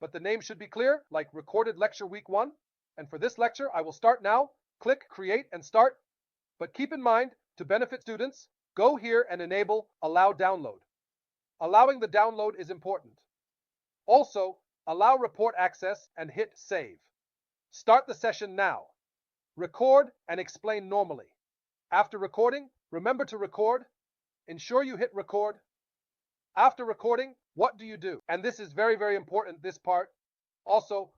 but the name should be clear, like recorded lecture week 1. And for this lecture, I will start now. Click create and start. But keep in mind, to benefit students, go here and enable allow download. Allowing the download is important. Also, allow report access and hit save. Start the session now. Record and explain normally. After recording, remember to record. Ensure you hit record. After recording, what do you do? And this is very, very important, this part. Also,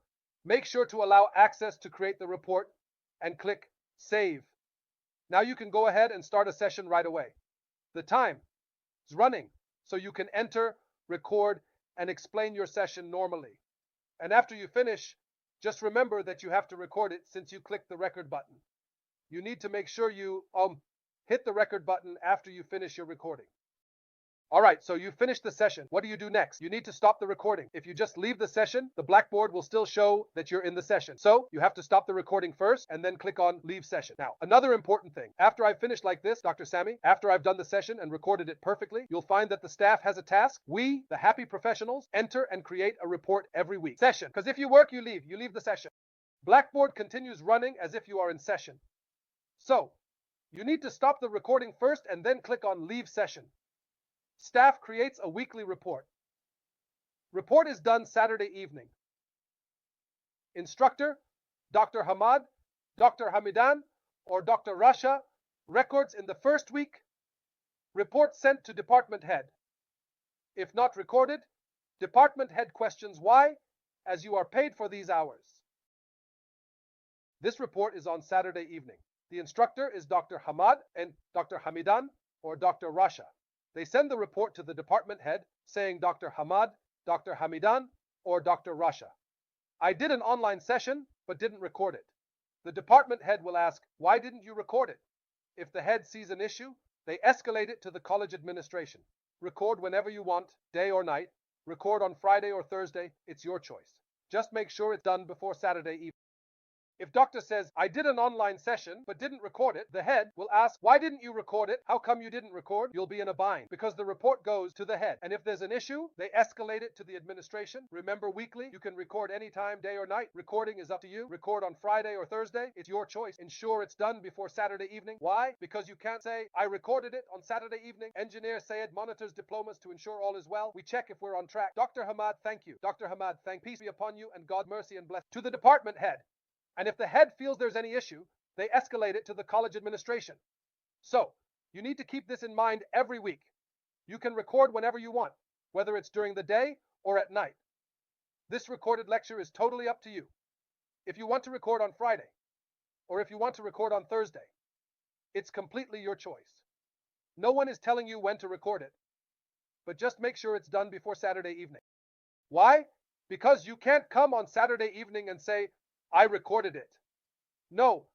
make sure to allow access to create the report and click save. Now you can go ahead and start a session right away. The time is running, so you can enter, record, and explain your session normally. And after you finish, just remember that you have to record it since you clicked the record button. You need to make sure you hit the record button after you finish your recording. All right, so you finished the session. What do you do next? You need to stop the recording. If you just leave the session, the Blackboard will still show that you're in the session. So you have to stop the recording first and then click on leave session. Now, another important thing. After I've finished like this, Dr. Sammy, after I've done the session and recorded it perfectly, you'll find that the staff has a task. We, the happy professionals, enter and create a report every week. Session, because if you work, you leave the session. Blackboard continues running as if you are in session. So you need to stop the recording first and then click on leave session. Staff creates a weekly report. Report is done Saturday evening. Instructor, Dr. Hamad, Dr. Hamidan, or Dr. Rasha, records in the first week. Report sent to department head. If not recorded, department head questions why, as you are paid for these hours. This report is on Saturday evening. The instructor is Dr. Hamad and Dr. Hamidan, or Dr. Rasha. They send the report to the department head saying Dr. Hamad, Dr. Hamidan, or Dr. Rasha. I did an online session but didn't record it. The department head will ask, why didn't you record it? If the head sees an issue, they escalate it to the college administration. Record whenever you want, day or night. Record on Friday or Thursday, it's your choice. Just make sure it's done before Saturday evening. If doctor says, I did an online session but didn't record it, the head will ask, why didn't you record it? How come you didn't record? You'll be in a bind because the report goes to the head. And if there's an issue, they escalate it to the administration. Remember, weekly, you can record anytime, day or night. Recording is up to you. Record on Friday or Thursday. It's your choice. Ensure it's done before Saturday evening. Why? Because you can't say, I recorded it on Saturday evening. Engineer Sayed monitors diplomas to ensure all is well. We check if we're on track. Dr. Hamad, thank you. Dr. Hamad, peace be upon you and God mercy and bless. To the department head. And if the head feels there's any issue, they escalate it to the college administration. So, you need to keep this in mind every week. You can record whenever you want, whether it's during the day or at night. This recorded lecture is totally up to you. If you want to record on Friday, or if you want to record on Thursday, it's completely your choice. No one is telling you when to record it, but just make sure it's done before Saturday evening. Why? Because you can't come on Saturday evening and say, I recorded it. No,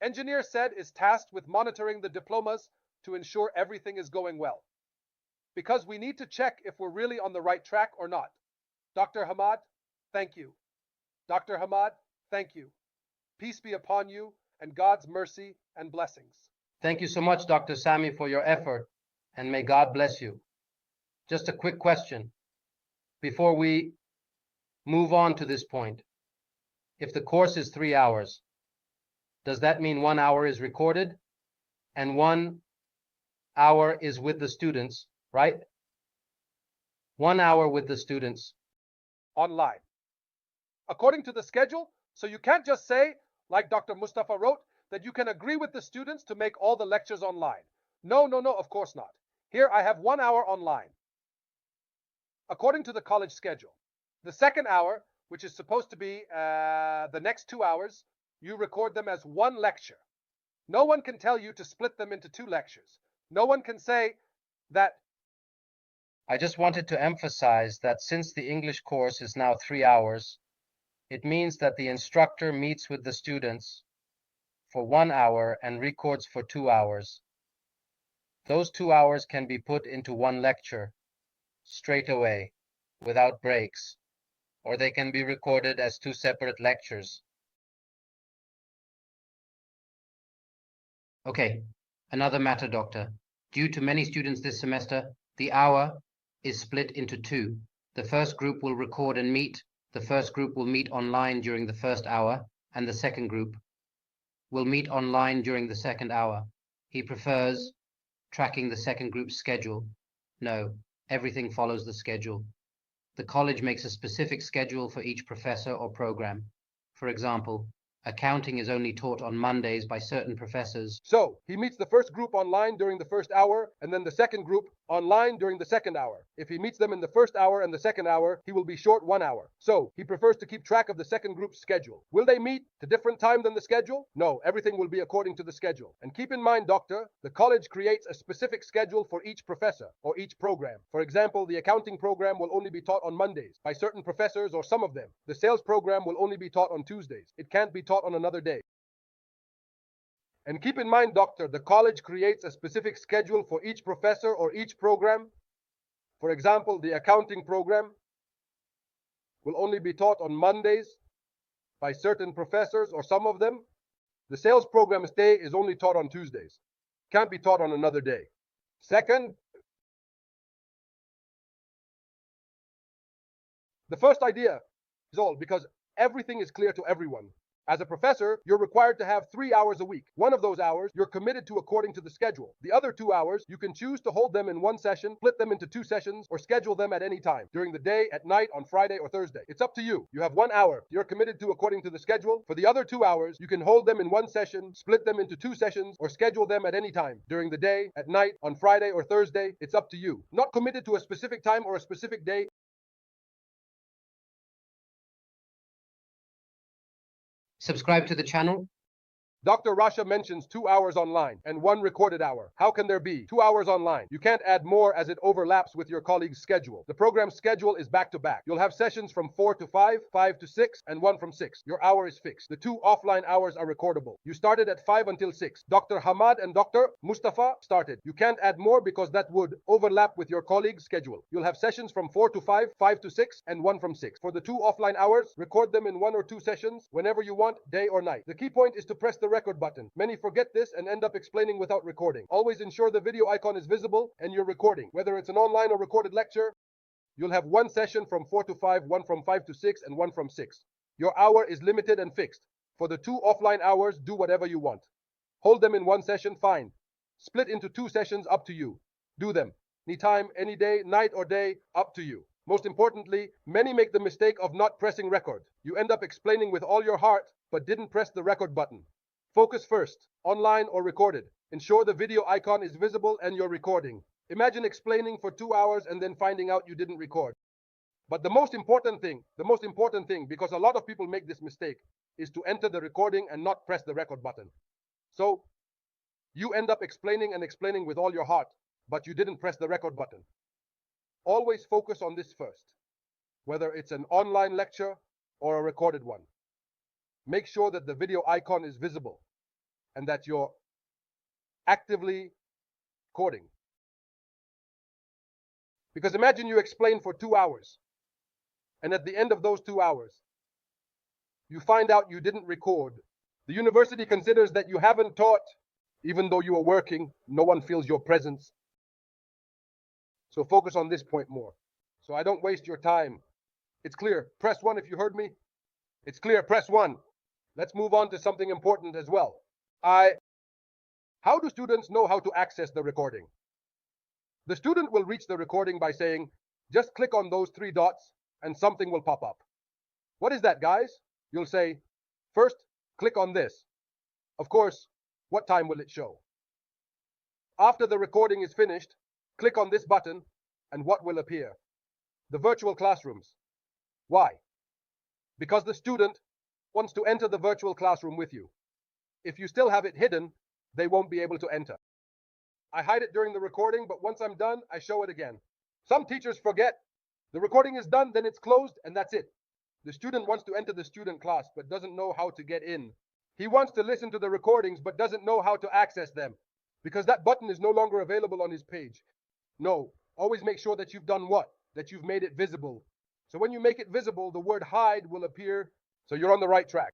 engineer said is tasked with monitoring the diplomas to ensure everything is going well. Because we need to check if we're really on the right track or not. Dr. Hamad, thank you. Dr. Hamad, thank you. Peace be upon you and God's mercy and blessings. Thank you so much, Dr. Sami, for your effort, and may God bless you. Just a quick question before we move on to this point. If the course is 3 hours, does that mean 1 hour is recorded and 1 hour is with the students, right? 1 hour with the students. Online. According to the schedule, so you can't just say, like Dr. Mustafa wrote, that you can agree with the students to make all the lectures online. No, of course not. Here I have 1 hour online. According to the college schedule. The second hour, which is supposed to be the next 2 hours, you record them as one lecture. No one can tell you to split them into 2 lectures. No one can say that. I just wanted to emphasize that since the English course is now 3 hours, it means that the instructor meets with the students for 1 hour and records for 2 hours. Those 2 hours can be put into one lecture straight away, without breaks, or they can be recorded as 2 separate lectures. Okay, another matter, Doctor. Due to many students this semester, the hour is split into 2. The first group will record and meet The first group will meet online during the first hour, and the second group will meet online during the second hour. He prefers tracking the second group's schedule. No, everything follows the schedule. The college makes a specific schedule for each professor or program. For example, accounting is only taught on Mondays by certain professors. So, he meets the first group online during the first hour, and then the second group online during the second hour. If he meets them in the first hour and the second hour, he will be short 1 hour. So, he prefers to keep track of the second group's schedule. Will they meet at a different time than the schedule? No, everything will be according to the schedule. And keep in mind, doctor, the college creates a specific schedule for each professor or each program. For example, the accounting program will only be taught on Mondays by certain professors or some of them. The sales program will only be taught on Tuesdays. It can't be taught on another day. And keep in mind, doctor, the college creates a specific schedule for each professor or each program. For example, the accounting program will only be taught on Mondays by certain professors or some of them. The sales program day is only taught on Tuesdays. Can't be taught on another day. Second, the first idea is all because everything is clear to everyone. As a professor, you're required to have 3 hours a week. One of those hours you're committed to according to the schedule. The other 2 hours, you can choose to hold them in one session, split them into 2 sessions, or schedule them at any time, during the day, at night, on Friday or Thursday. It's up to you. You have 1 hour you're committed to according to the schedule. For the other 2 hours, you can hold them in one session, split them into 2 sessions, or schedule them at any time, during the day, at night, on Friday or Thursday. It's up to you. Not committed to a specific time or a specific day. Subscribe to the channel. Dr. Rasha mentions 2 hours online and 1 recorded hour. How can there be 2 hours online? You can't add more as it overlaps with your colleague's schedule. The program's schedule is back to back. You'll have sessions from 4 to 5, 5 to 6, and 1 from 6. Your hour is fixed. The 2 offline hours are recordable. You started at 5 until 6. Dr. Hamad and Dr. Mustafa started. You can't add more because that would overlap with your colleague's schedule. You'll have sessions from 4 to 5, 5 to 6, and 1 from 6. For the 2 offline hours, record them in 1 or 2 sessions whenever you want, day or night. The key point is to press the record button. Many forget this and end up explaining without recording. Always ensure the video icon is visible and you're recording. Whether it's an online or recorded lecture, you'll have 1 session from 4 to 5, 1 from 5 to 6, and 1 from 6. Your hour is limited and fixed. For the 2 offline hours, do whatever you want. Hold them in 1 session, fine. Split into 2 sessions, up to you. Do them. Anytime, any day, night or day, up to you. Most importantly, many make the mistake of not pressing record. You end up explaining with all your heart, but didn't press the record button. Focus first, online or recorded. Ensure the video icon is visible and you're recording. Imagine explaining for 2 hours and then finding out you didn't record. But the most important thing, because a lot of people make this mistake, is to enter the recording and not press the record button. So, you end up explaining with all your heart, but you didn't press the record button. Always focus on this first, whether it's an online lecture or a recorded one. Make sure that the video icon is visible and that you're actively recording. Because imagine you explain for 2 hours, and at the end of those 2 hours, you find out you didn't record. The university considers that you haven't taught, even though you are working. No one feels your presence. So focus on this point more, so I don't waste your time. It's clear. Press 1 if you heard me. It's clear. Press 1. Let's move on to something important as well. How do students know how to access the recording? The student will reach the recording by saying, just click on those 3 dots and something will pop up. What is that, guys? You'll say, first, click on this. Of course, what time will it show? After the recording is finished, click on this button and what will appear? The virtual classrooms. Why? Because the student wants to enter the virtual classroom with you. If you still have it hidden, they won't be able to enter. I hide it during the recording, but once I'm done, I show it again. Some teachers forget. The recording is done, then it's closed, and that's it. The student wants to enter the student class, but doesn't know how to get in. He wants to listen to the recordings, but doesn't know how to access them, because that button is no longer available on his page. No, always make sure that you've done what? That you've made it visible. So when you make it visible, the word hide will appear, so you're on the right track.